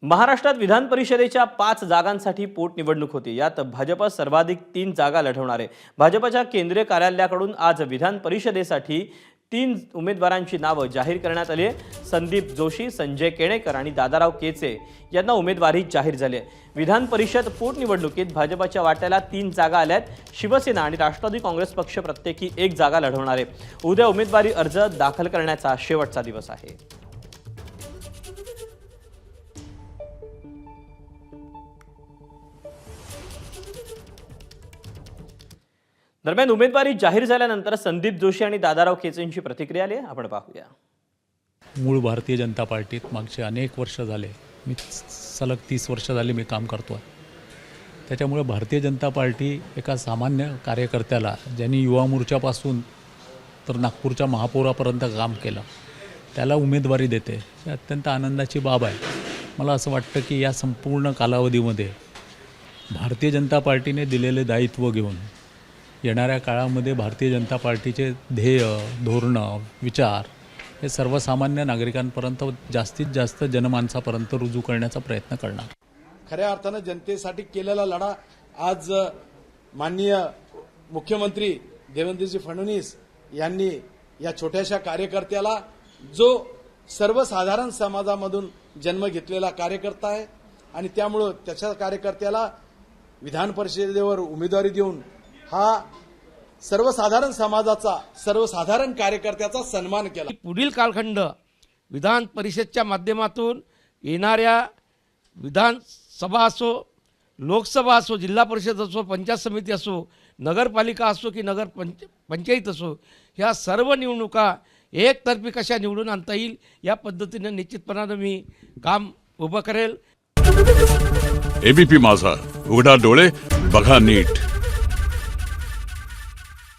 महाराष्ट्रात विधान परिषदेच्या 5 जागांसाठी पोटनिवडणूक होती। यात भाजप सर्वाधिक 3 जागा लढवणार आहे। भाजपच्या केंद्रीय कार्यालयाकडून आज विधान परिषदेसाठी 3 उमेदवारांची नावे जाहीर करण्यात आली आहे। संदीप जोशी, संजय केणेकर आणि दादाराव केचे यांना उमेदवारी जाहीर झाली आहे। विधान परिषद पोटनिवडणुकीत भाजपच्या वाट्याला 3 जागा आल्यात। शिवसेना आणि राष्ट्रवादी काँग्रेस पक्ष प्रत्येकी 1 जागा लढवणार आहे। उद्या उमेदवारी अर्ज दाखल करण्याचा शेवटचा दिवस आहे। दरम्यान उमेदवारी जाहीर झाल्यानंतर संदीप जोशी आणि दादाराव केचेंची प्रतिक्रिया आली आहे, आपण पाहूया। मूळ भारतीय जनता पार्टीत मागचे अनेक वर्ष झाले, मी सलग 30 वर्ष झाली मी काम करतो आहे। त्याच्यामुळे भारतीय जनता पार्टी एका सामान्य कार्यकर्त्याला ज्यांनी युवा मोर्चापासून तर नागपूरच्या महापौरापर्यंत काम केलं त्याला उमेदवारी देते, ही अत्यंत आनंदाची बाब आहे। मला असं वाटतं की या संपूर्ण कालावधीमध्ये भारतीय जनता पार्टीने दिलेले दायित्व घेऊन येणाऱ्या काळामध्ये भारतीय जनता पार्टीचे ध्येय, धोरणं, विचार हे सर्वसामान्य नागरिकांपर्यंत जास्तीत जास्त जनमानसापर्यंत रुजू करण्याचा प्रयत्न करणार। खऱ्या अर्थानं जनतेसाठी केलेला लढा आज माननीय मुख्यमंत्री देवेंद्रजी फडणवीस यांनी या छोट्याशा कार्यकर्त्याला, जो सर्वसाधारण समाजामधून जन्म घेतलेला कार्यकर्ता आहे आणि त्यामुळे त्याच्या कार्यकर्त्याला विधान परिषदेवर उमेदवारी देऊन हा सर्वसाधारण समाजाचा, सर्वसाधारण कार्यकर्त्याचा सन्मान केला। पुढील कालखंड विधान परिषदच्या माध्यमातून येणाऱ्या विधानसभा असो, लोकसभा असो, जिल्हा परिषद असो, पंचायत समिती असो, नगरपालिका असो की पंचायत असो, ह्या सर्व निवडणुका एकतर्फी कशा निवडून आणता येईल या पद्धतीने निश्चितपणाने मी काम उभं करेल। एबीपी माझा, उघडा डोळे बघा नीट।